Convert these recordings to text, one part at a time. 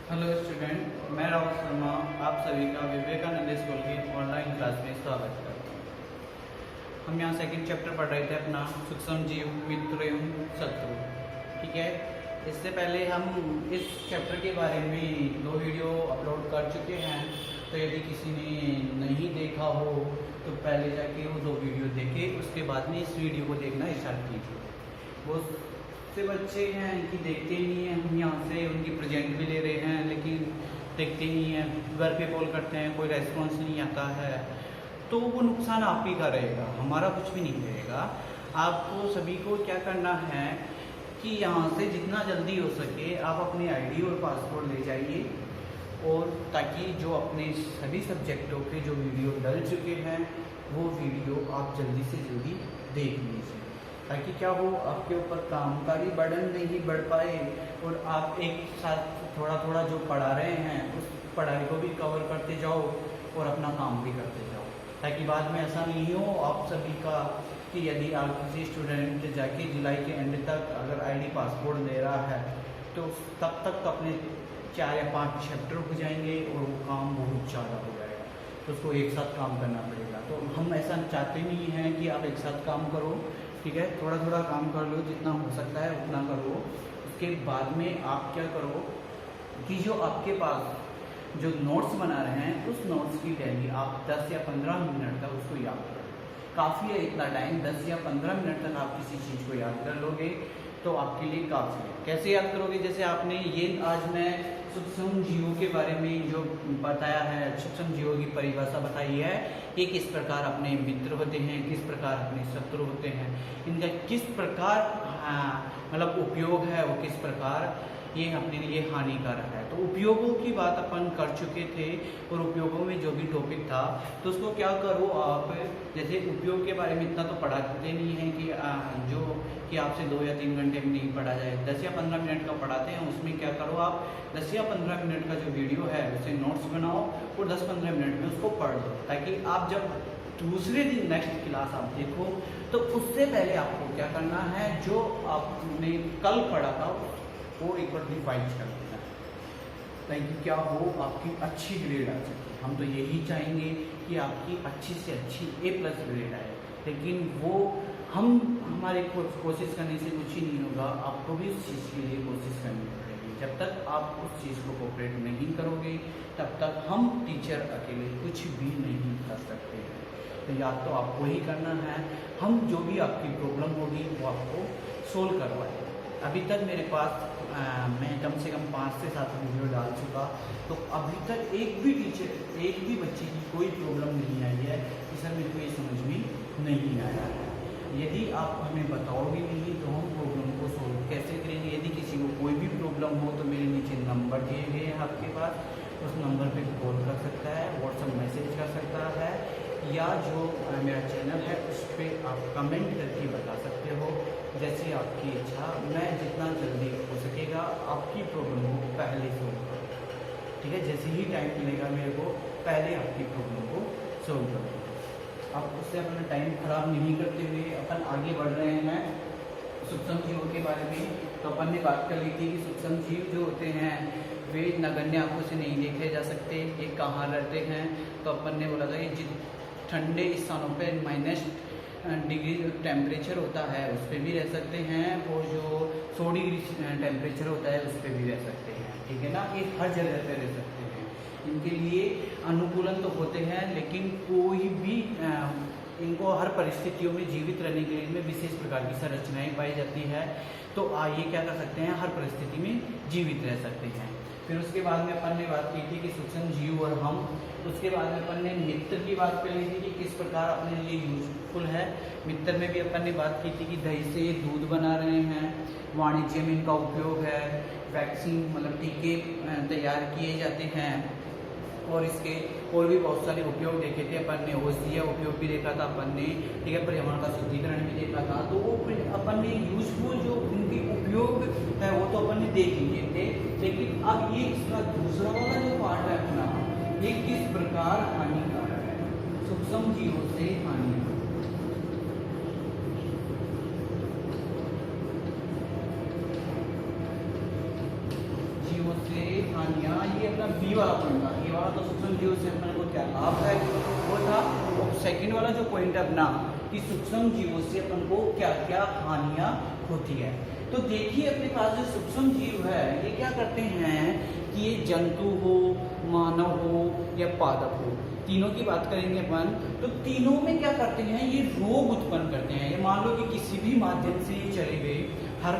Hello student, मैं राहुल शर्मा आप सभी का विवेकानंद स्कूल की ऑनलाइन क्लास में स्वागत करता हूँ। हम यहाँ सेकंड चैप्टर पढ़ रहे थे अपना सूक्ष्म जीव, मित्र एवं शत्रु। ठीक है, इससे पहले हम इस चैप्टर के बारे में 2 वीडियो अपलोड कर चुके हैं, तो यदि किसी ने नहीं देखा हो तो पहले जाके वो 2 वीडियो देखे, उसके बाद में इस वीडियो को देखना स्टार्ट कीजिए। वो से बच्चे हैं कि देखते ही नहीं हैं, हम यहाँ से उनकी प्रेजेंट भी ले रहे हैं लेकिन देखते ही नहीं हैं, घर पे कॉल करते हैं कोई रेस्पॉन्स नहीं आता है, तो वो नुकसान आप ही का रहेगा, हमारा कुछ भी नहीं रहेगा। आपको सभी को क्या करना है कि यहाँ से जितना जल्दी हो सके आप अपनी आईडी और पासवर्ड ले जाइए, और ताकि जो अपने सभी सब्जेक्टों के जो वीडियो डल चुके हैं वो वीडियो आप जल्दी से जल्दी देख लीजिए, ताकि क्या हो, आपके ऊपर काम का भी बर्डन नहीं बढ़ पाए और आप एक साथ थोड़ा थोड़ा जो पढ़ा रहे हैं उस पढ़ाई को भी कवर करते जाओ और अपना काम भी करते जाओ, ताकि बाद में ऐसा नहीं हो आप सभी का कि यदि आप किसी स्टूडेंट जाके जुलाई के एंड तक अगर आईडी पासपोर्ट ले रहा है तो तब तक अपने 4 या 5 चैप्टर हो जाएंगे और वो काम बहुत ज़्यादा हो जाएगा, तो उसको एक साथ काम करना पड़ेगा। तो हम ऐसा चाहते नहीं हैं कि आप एक साथ काम करो, ठीक है, थोड़ा थोड़ा काम कर लो, जितना हो सकता है उतना करो। उसके बाद में आप क्या करो कि जो आपके पास जो नोट्स बना रहे हैं उस नोट्स की डेली आप 10 या 15 मिनट तक उसको याद करो। काफ़ी है इतना टाइम, 10 या 15 मिनट तक आप किसी चीज़ को याद कर लोगे तो आपके लिए काफ़ी है। कैसे याद करोगे, जैसे आपने ये आज मैं सूक्ष्म जीवों के बारे में जो बताया है, सूक्ष्म जीवों की परिभाषा बताई है, ये किस प्रकार अपने मित्र होते हैं, किस प्रकार अपने शत्रु होते हैं, इनका किस प्रकार मतलब उपयोग है, वो किस प्रकार ये अपने लिए हानिकारक है। तो उपयोगों की बात अपन कर चुके थे और उपयोगों में जो भी टॉपिक था तो उसको क्या करो आप, जैसे उपयोग के बारे में इतना तो पढ़ाते नहीं है कि जो कि आपसे 2 या 3 घंटे में नहीं पढ़ा जाए, 10 या 15 मिनट का पढ़ाते हैं। उसमें क्या करो आप 10 या 15 मिनट का जो वीडियो है उसे नोट्स बनाओ और 10-15 मिनट में उसको पढ़ लो, ताकि आप जब दूसरे दिन नेक्स्ट क्लास आप देखो तो उससे पहले आपको क्या करना है, जो आपने कल पढ़ा था वो एक बार रिवाइज कर देना, ताकि क्या हो आपकी अच्छी ग्रेड आ सके। हम तो यही चाहेंगे कि आपकी अच्छी से अच्छी A+ ग्रेड आए, लेकिन वो हमारे कोशिश करने से कुछ ही नहीं होगा, आपको भी उस चीज़ के लिए कोशिश करनी पड़ेगी। जब तक आप उस चीज़ को कोऑपरेट नहीं करोगे तब तक हम टीचर अकेले कुछ भी नहीं कर सकते हैं। तो या तो आपको ही करना है, हम जो भी आपकी प्रॉब्लम होगी वो आपको सोल्व करवाएंगे। अभी तक मेरे पास मैं कम से कम 5 से 7 वीडियो डाल चुका, तो अभी तक एक भी टीचर, एक भी बच्चे की कोई प्रॉब्लम नहीं आई है कि सर मेरे को ये समझ में नहीं आया है। यदि आप हमें बताओगे नहीं तो हम प्रॉब्लम को सोल्व कैसे करेंगे। यदि किसी को कोई भी प्रॉब्लम हो तो मेरे नीचे नंबर दिए गए हैं आपके पास, उस नंबर पे कॉल कर सकता है, व्हाट्सएप मैसेज कर सकता है, या जो मेरा चैनल है उस पर आप कमेंट करके बता सकते हो, जैसे आपकी इच्छा। मैं जितना जल्दी हो सकेगा आपकी प्रॉब्लम को पहले सोल्व करूँगा, ठीक है, जैसे ही टाइम मिलेगा मेरे को पहले आपकी प्रॉब्लम को सोल्व करूँगा। अब उससे अपना टाइम खराब नहीं करते हुए अपन आगे बढ़ रहे हैं सूक्ष्म जीवों के बारे में। तो अपन ने बात कर ली थी कि सूक्ष्म जीव जो होते हैं वे नगण्य आंखों से नहीं देखे जा सकते, ये कहाँ रहते हैं, तो अपन ने बोला था ये ठंडे स्थानों पे -डिग्री जो टेम्परेचर होता है उस पर भी रह सकते हैं, और जो 100 डिग्री टेम्परेचर होता है उस पर भी रह सकते हैं, ठीक है ना, ये हर जगह पे रह सकते हैं। इनके लिए अनुकूलन तो होते हैं, लेकिन कोई भी इनको हर परिस्थितियों में जीवित रहने के लिए इनमें विशेष प्रकार की संरचनाएं पाई जाती है, तो ये क्या कर सकते हैं, हर परिस्थिति में जीवित रह सकते हैं। फिर उसके बाद में अपन ने बात की थी कि सूक्ष्म जीव और हम, उसके बाद में अपन ने मित्र की बात कर ली थी कि किस प्रकार अपने लिए यूजफुल है। मित्र में भी अपन ने बात की थी कि दही से दूध बना रहे हैं, वाणिज्य में इनका उपयोग है, वैक्सीन मतलब टीके तैयार किए जाते हैं, और इसके और भी बहुत सारे उपयोग देखे थे अपन ने। औषधीय उपयोग भी देखा था अपन ने, ठीक है, पर्यावरण का शुद्धिकरण भी देखा था। तो वो अपन ने यूजफुल जो उनके उपयोग है वो तो अपन ने देख लिए थे, लेकिन अब ये इसका दूसरा वाला जो पार्ट है अपना, ये किस प्रकार हानिकारक है, सूक्ष्म जीवों से हानिकारक, जीवों से हानियाँ, ये अपना बी वाला पॉइंट था। ये वाला तो सूक्ष्म जीव से अपने को क्या लाभ है वो था। और सेकंड वाला जो पॉइंट है अपना कि सूक्ष्म जीवों से अपन को क्या क्या हानियाँ होती है। तो देखिए अपने पास जो सूक्ष्म जीव है ये क्या करते हैं कि ये जंतु हो, मानव हो या पादप हो, तीनों की बात करेंगे अपन, तो तीनों में क्या करते हैं ये रोग उत्पन्न करते हैं। ये मान लो कि किसी भी माध्यम से ये चले गए, हर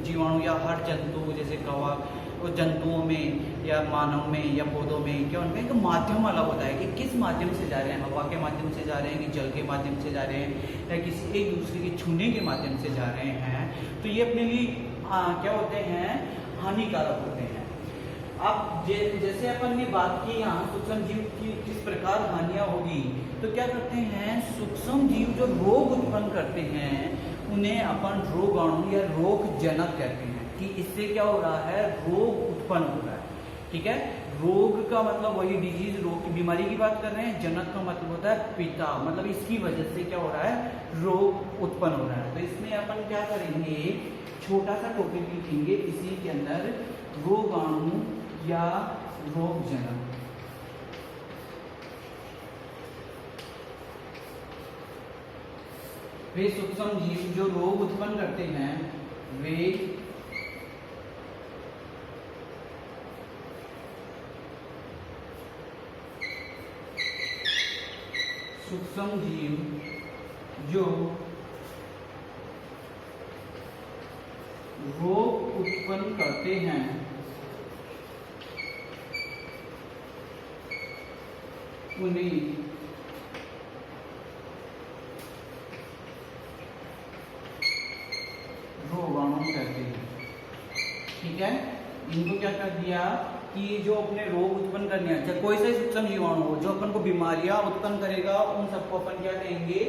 जीवाणु या हर जंतु जैसे कौवा, और जंतुओं में या मानव में या पौधों में क्या उनमें एक माध्यम अलग होता है कि किस माध्यम से जा रहे हैं, हवा के माध्यम से जा रहे हैं कि जल के माध्यम से जा रहे हैं या किसी एक दूसरे के छूने के माध्यम से जा रहे हैं। तो ये अपने लिए क्या होते हैं, हानिकारक होते हैं। अब जैसे अपन ने बात की यहाँ सूक्ष्म जीव की किस प्रकार हानियाँ होगी, तो क्या करते हैं सूक्ष्म जीव जो रोग उत्पन्न करते हैं उन्हें अपन रोगाणु या रोग जनक कहते हैं कि इससे क्या हो रहा है, रोग उत्पन्न हो रहा है। ठीक है, रोग का मतलब वही डिजीज, रोग की बीमारी की बात कर रहे हैं। जनक का मतलब होता है पिता, मतलब इसकी वजह से क्या हो रहा है, रोग उत्पन्न हो रहा है। तो इसमें अपन क्या करेंगे, छोटा सा टॉपिक लिखेंगे इसी के अंदर, रोगाणु या रोग जनक। वे सूक्ष्म जीव जो रोग उत्पन्न करते हैं, वे सूक्ष्म जीव जो रोग उत्पन्न करते हैं उन्हें रोगाणु कहते हैं। ठीक है, इनको क्या कर दिया कि जो अपने रोग उत्पन्न करने, अच्छा कोई सा सूक्ष्म जीवाणु हो जो अपन को बीमारियां उत्पन्न करेगा, उन सबको अपन क्या कहेंगे,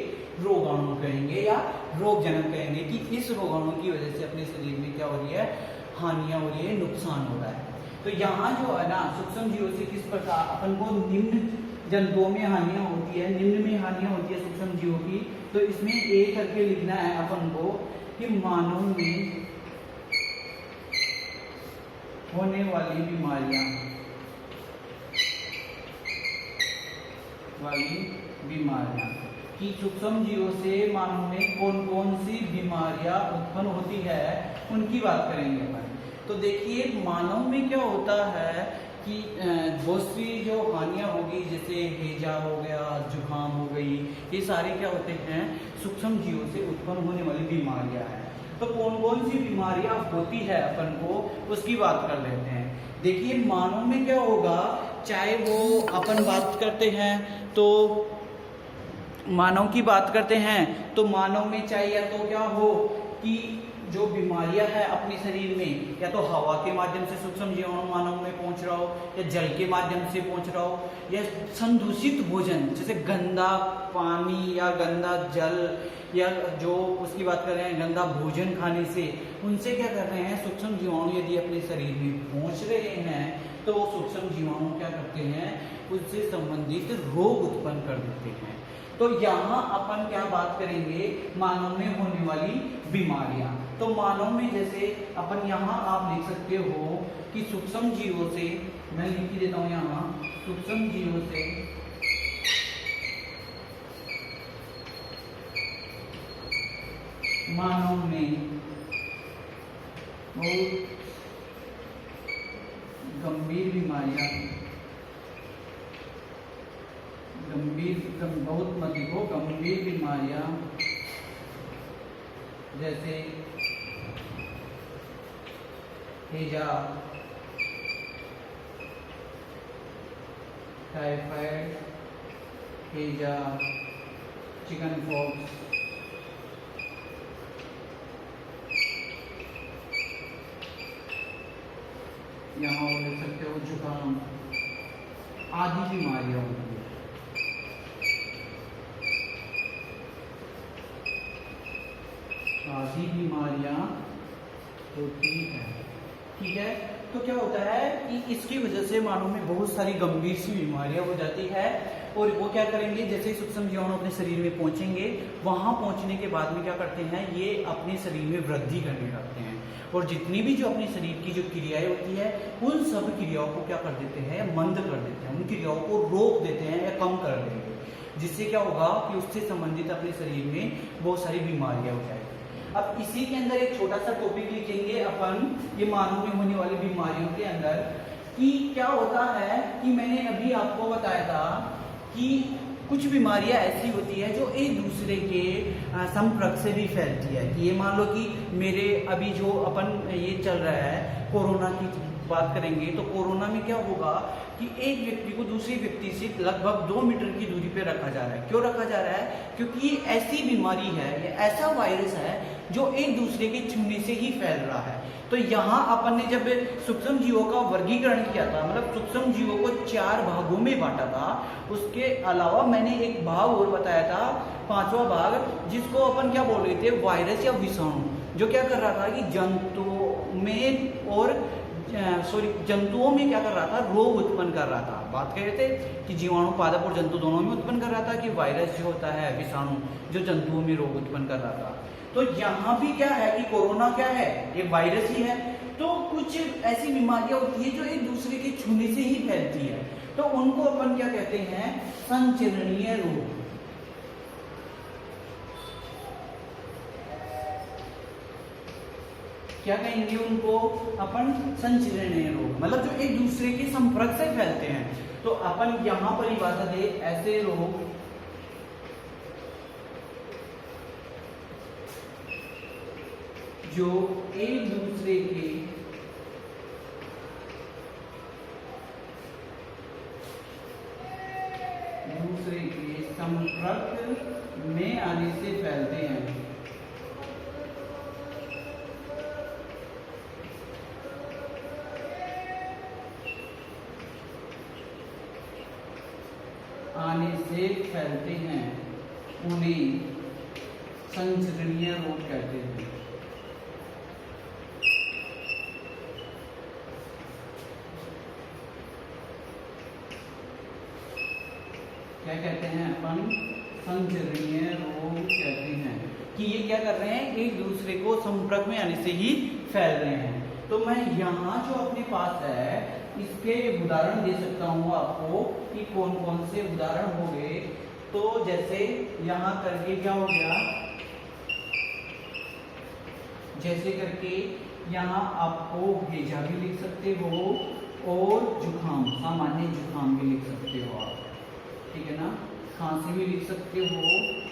रोगाणु कहेंगे या रोगजनक कहेंगे कि इस रोगाणु की वजह से अपने शरीर में क्या हो रही है, हानियां हो रही है, नुकसान हो रहा है। तो यहाँ जो है ना सूक्ष्म जीवों से किस प्रकार अपन को निम्न जंतुओं में हानियां होती है, निम्न में हानियां होती है सूक्ष्म जीवों की। तो इसमें एक करके लिखना है अपन को कि मानव में होने वाली बीमारियां कि सूक्ष्म जीवों से मानव में कौन कौन सी बीमारियां उत्पन्न होती है, उनकी बात करेंगे अपन। तो देखिए मानव में क्या होता है कि बहुत सी जो हानियां होगी, जैसे हैजा हो गया, जुकाम हो गई, ये सारे क्या होते हैं, सूक्ष्म जीवों से उत्पन्न होने वाली बीमारियां हैं। तो कौन कौन सी बीमारियां होती है अपन को उसकी बात कर लेते हैं। देखिए मानव में क्या होगा, चाहे वो अपन बात करते हैं तो मानव की बात करते हैं तो मानव में चाहे या तो क्या हो कि जो बीमारियां है अपने शरीर में, या तो हवा के माध्यम से सूक्ष्म जीवाणु मानव में पहुंच रहा हो, या जल के माध्यम से पहुंच रहा हो, या संदूषित भोजन जैसे गंदा पानी या गंदा जल या जो उसकी बात कर रहे हैं गंदा भोजन खाने से, उनसे क्या कर रहे हैं सूक्ष्म जीवाणु यदि अपने शरीर में पहुंच रहे हैं तो वो सूक्ष्म जीवाणु क्या करते हैं, उससे संबंधित रोग उत्पन्न कर देते हैं। तो यहाँ अपन क्या बात करेंगे, मानव में होने वाली बीमारियां। तो मानव में जैसे अपन यहाँ आप लिख सकते हो कि सूक्ष्म जीवों से, मैं लिख देता हूँ यहाँ, सूक्ष्म जीवों से मानव में बहुत गंभीर बीमारियां, बहुत मत लिखो, गंभीर बीमारियां जैसे हैजा, टाइफाइड, हैजा, चिकन पॉक्स, यहाँ और देख सकते हो जुकाम आदि बीमारियां होती है। आदि बीमारियां होती है। ठीक है, तो क्या होता है कि इसकी वजह से मानव में बहुत सारी गंभीर सी बीमारियां हो जाती है। और वो क्या करेंगे, जैसे ही सूक्ष्म जीवाणु अपने शरीर में पहुंचेंगे, वहां पहुंचने के बाद में क्या करते हैं, ये अपने शरीर में वृद्धि करने लगते हैं। और जितनी भी जो अपने शरीर की जो क्रियाएं होती है उन सब क्रियाओं को क्या कर देते हैं, मंद कर देते हैं, उन क्रियाओं को रोक देते हैं या कम कर देंगे, जिससे क्या होगा कि उससे संबंधित अपने शरीर में बहुत सारी बीमारियां हो जाएगी। अब इसी के अंदर एक छोटा सा टॉपिक लिखेंगे अपन, ये मानव में होने वाली बीमारियों के अंदर, कि क्या होता है कि मैंने अभी आपको बताया था कि कुछ बीमारियां ऐसी होती है जो एक दूसरे के संपर्क से भी फैलती है। कि ये मान लो कि मेरे अभी जो अपन ये चल रहा है कोरोना की बात करेंगे, तो कोरोना में क्या होगा कि एक व्यक्ति को दूसरे व्यक्ति से लगभग 2 मीटर की दूरी पे रखा जा रहा है। क्यों रखा जा रहा है? क्योंकि ये ऐसी बीमारी है, ये ऐसा वायरस है जो एक दूसरे के छूने से ही फैल रहा है। तो यहाँ अपन ने जब सूक्ष्म जीवों का वर्गीकरण किया था, मतलब सूक्ष्म जीवों को 4 भागों में बांटा था, उसके अलावा मैंने एक भाग और बताया था, 5वां भाग, जिसको अपन क्या बोल रहे थे, वायरस या विषाणु, जो क्या कर रहा था कि जंतुओं में क्या कर रहा था, रोग उत्पन्न कर रहा था। बात कर रहे थे कि जीवाणु पादप और जंतु दोनों में उत्पन्न कर रहा था, कि वायरस जो होता है विषाणु जो जंतुओं में रोग उत्पन्न कर रहा था। तो यहाँ भी क्या है कि कोरोना क्या है, एक वायरस ही है। तो कुछ ऐसी बीमारियां होती है जो एक दूसरे के छूने से ही फैलती है, तो उनको अपन क्या कहते हैं, संचरणीय रोग। क्या कहेंगे उनको अपन, संचरणीय रोग, मतलब जो एक दूसरे के संपर्क से फैलते हैं। तो अपन यहां परिभाषा दे, ऐसे रोग जो एक दूसरे के संपर्क में आने से फैलते हैं। उन्हें संचरणीय रोग कहते हैं। क्या कहते हैं अपन, संचरणीय रोग कहते हैं, कि ये क्या कर रहे हैं, एक दूसरे को संपर्क में आने से ही फैल रहे हैं। तो मैं यहाँ जो अपने पास है इसके उदाहरण दे सकता हूँ आपको कि कौन कौन से उदाहरण हो गए। तो जैसे यहाँ करके क्या हो गया, जैसे करके यहाँ आपको भेजा भी लिख सकते हो और जुकाम, सामान्य जुकाम भी लिख सकते हो आप, ठीक है ना। खांसी भी लिख सकते हो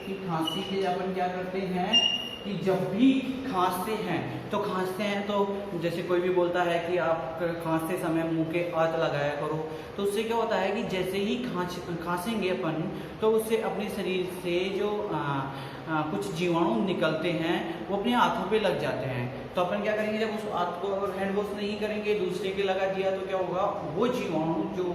कि खांसी के अपन क्या करते हैं कि जब भी खांसते हैं तो जैसे कोई भी बोलता है कि आप खांसते समय मुंह के हाथ लगाया करो, तो उससे क्या होता है कि जैसे ही खांसेंगे अपन तो उससे अपने शरीर से जो कुछ जीवाणु निकलते हैं वो अपने हाथों पे लग जाते हैं। तो अपन क्या करेंगे, जब उस हाथ को अगर हैंड वॉश नहीं करेंगे, दूसरे के लगा दिया, तो क्या होगा, वो जीवाणु जो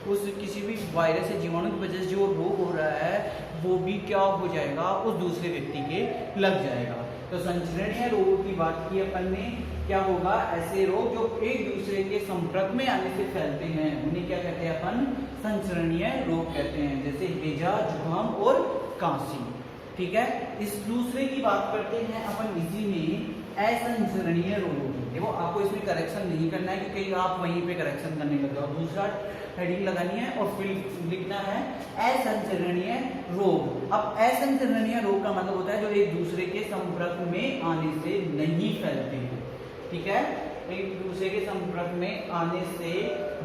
उस किसी भी वायरस या जीवाणु की वजह से जो रोग हो रहा है वो भी क्या हो जाएगा, उस दूसरे व्यक्ति के लग जाएगा। तो संचरणीय रोगों की बात की अपन ने, क्या होगा, ऐसे रोग जो एक दूसरे के संपर्क में आने से फैलते हैं उन्हें क्या कहते हैं अपन, संचरणीय रोग कहते हैं। जैसे हैजा, जुकाम और कांसी, ठीक है। इस दूसरे की बात करते हैं अपन इसी में, असंचरणीय रोगों की। देखो आपको इसमें करेक्शन नहीं करना है क्योंकि आप वहीं पे करेक्शन करने लग जाओ, दूसरा हेडिंग लगानी है और फिर लिखना है असंचरणीय रोग। अब असंचरणीय रोग का मतलब होता है जो एक दूसरे के संपर्क में आने से नहीं फैलते हैं, ठीक है, एक दूसरे के संपर्क में आने से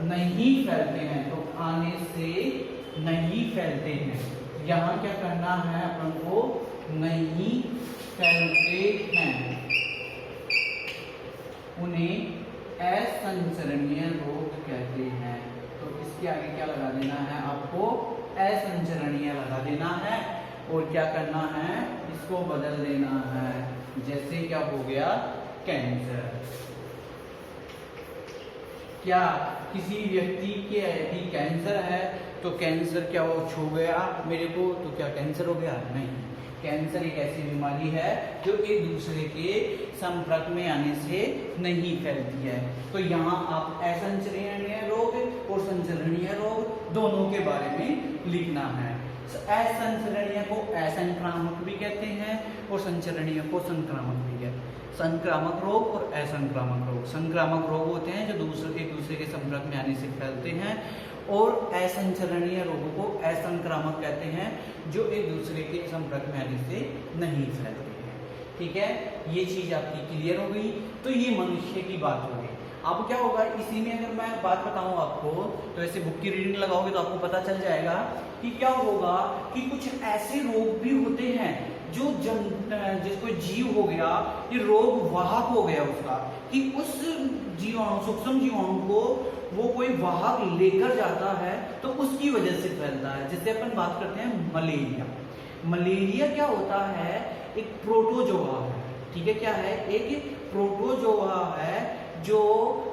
नहीं फैलते हैं। तो आने से नहीं फैलते हैं, यहाँ क्या करना है अपन को, नहीं फैलते हैं, उन्हें असंचरणीय रोग कहते हैं। तो इसके आगे क्या लगा देना है आपको, असंचरणीय लगा देना है और क्या करना है, इसको बदल देना है। जैसे क्या हो गया, कैंसर। क्या किसी व्यक्ति के यदि कैंसर है तो कैंसर क्या वो छू गया मेरे को तो क्या कैंसर हो गया, नहीं। कैंसर एक ऐसी बीमारी है जो एक दूसरे के संपर्क में आने से नहीं फैलती है। तो यहाँ आप असंचरणीय रोग और संचरणीय रोग दोनों के बारे में लिखना है। असंचरणीय को असंक्रामक भी कहते हैं और संचरणीय को संक्रामक भी कहते हैं। संक्रामक रोग और असंक्रामक रोग। संक्रामक रोग होते हैं जो एक दूसरे के संपर्क में आने से फैलते हैं, और असंचरणीय रोगों को असंक्रामक कहते हैं, जो एक दूसरे के संपर्क में आने से नहीं फैलते हैं। ठीक है, ये चीज आपकी क्लियर हो गई। तो ये मनुष्य की बात हो गई। अब क्या होगा, इसी में अगर मैं बात बताऊं आपको, तो ऐसे बुक की रीडिंग लगाओगे तो आपको पता चल जाएगा कि क्या होगा कि कुछ ऐसे रोग भी होते हैं जो जिसको जीव हो गया, ये रोग वाहक हो गया उसका, कि उस जीवाणु, सूक्ष्म जीवाणु को वो कोई वाहक लेकर जाता है, तो उसकी वजह से फैलता है। जैसे अपन बात करते हैं मलेरिया। मलेरिया क्या होता है, एक प्रोटोजोआ है। ठीक है, क्या है, एक प्रोटोजोआ है जो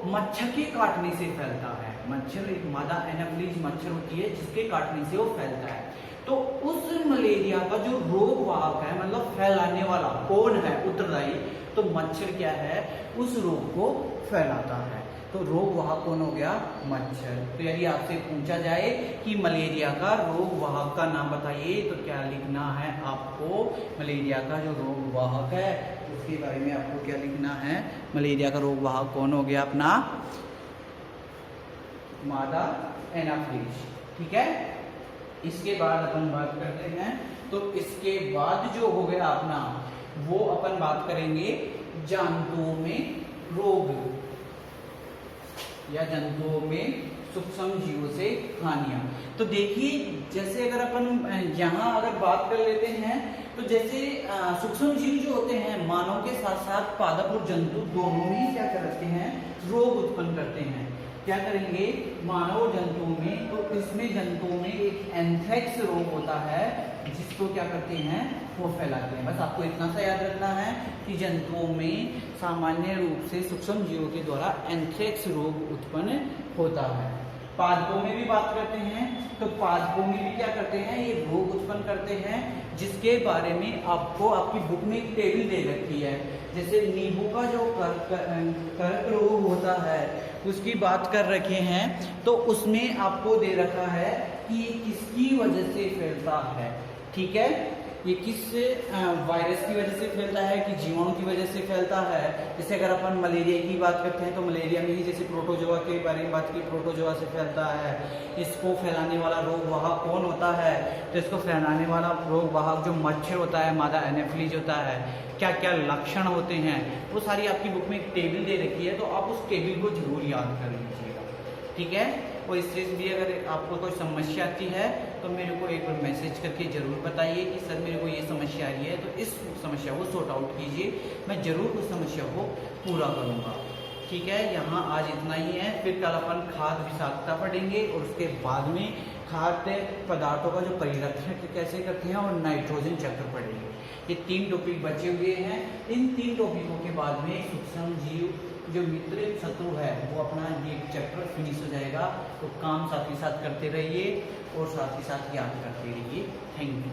मच्छर के काटने से फैलता है। मच्छर, एक मादा एनाफिलीज मच्छर होती है जिसके काटने से वो फैलता है। तो उस मलेरिया का जो रोग वाहक है, मतलब फैलाने वाला कौन है, उत्तरदायी, तो मच्छर क्या है, उस रोग को फैलाता है। तो रोग वाहक कौन हो गया, मच्छर। तो यदि आपसे पूछा जाए कि मलेरिया का रोग वाहक का नाम बताइए, तो क्या लिखना है आपको, मलेरिया का जो रोग वाहक है उसके बारे में आपको क्या लिखना है, मलेरिया का रोग वाहक कौन हो गया अपना, मादा एनाफिलीज। ठीक है, इसके बाद अपन बात करते हैं, तो इसके बाद जो हो गया अपना, वो अपन बात करेंगे जंतुओं में रोग या जंतुओं में सूक्ष्म जीवों से हानियां। तो देखिए, जैसे अगर अपन यहाँ अगर बात कर लेते हैं, तो जैसे सूक्ष्म जीव जो होते हैं, मानव के साथ साथ पादप और जंतु दोनों ही क्या करते हैं, रोग उत्पन्न करते हैं। क्या करेंगे, मानव जंतुओं में, तो इसमें जंतुओं में एक एंथ्रेक्स रोग होता है जिसको क्या करते हैं, वो फैलाते हैं। बस आपको इतना सा याद रखना है कि जंतुओं में सामान्य रूप से सूक्ष्म जीवों के द्वारा एंथ्रेक्स रोग उत्पन्न होता है। पादपों में भी बात करते हैं, तो पादपों में भी क्या करते हैं, ये रोग उत्पन्न करते हैं, जिसके बारे में आपको आपकी बुक में एक टेबल दे रखी है। जैसे नींबू का जो कर्क रोग होता है उसकी बात कर रखे हैं, तो उसमें आपको दे रखा है कि ये किसकी वजह से फैलता है। ठीक है, ये किस वायरस की वजह से फैलता है, कि जीवाणु की वजह से फैलता है। जैसे अगर अपन मलेरिया की बात करते हैं, तो मलेरिया में ही जैसे प्रोटोजोआ के बारे में बात की, प्रोटोजोआ से फैलता है। इसको फैलाने वाला रोग वाहक कौन होता है, तो इसको फैलाने वाला रोग वाहक जो मच्छर होता है, मादा एनाफिलीज होता है। क्या क्या लक्षण होते हैं, वो सारी आपकी बुक में एक टेबल दे रखी है, तो आप उस टेबल को जरूर याद कर लीजिएगा। ठीक है, और इससे भी अगर आपको कोई समस्या आती है तो मेरे को एक बार मैसेज करके ज़रूर बताइए कि सर मेरे को ये समस्या आ रही है, तो इस समस्या को सॉर्ट आउट कीजिए, मैं ज़रूर उस समस्या को पूरा करूँगा। ठीक है, यहाँ आज इतना ही है। फिर कल अपन खाद विषाक्तता पढ़ेंगे, और उसके बाद में खाद्य पदार्थों का जो परिरक्षण कैसे करते हैं, और नाइट्रोजन चक्र पढ़ेंगे। ये 3 टॉपिक बचे हुए हैं। इन 3 टॉपिकों के बाद में सूक्ष्म जीव जो मित्र शत्रु है, वो अपना ये चैप्टर फिनिश हो जाएगा। तो काम साथ ही साथ करते रहिए और साथ ही साथ याद करते रहिए। Thank you.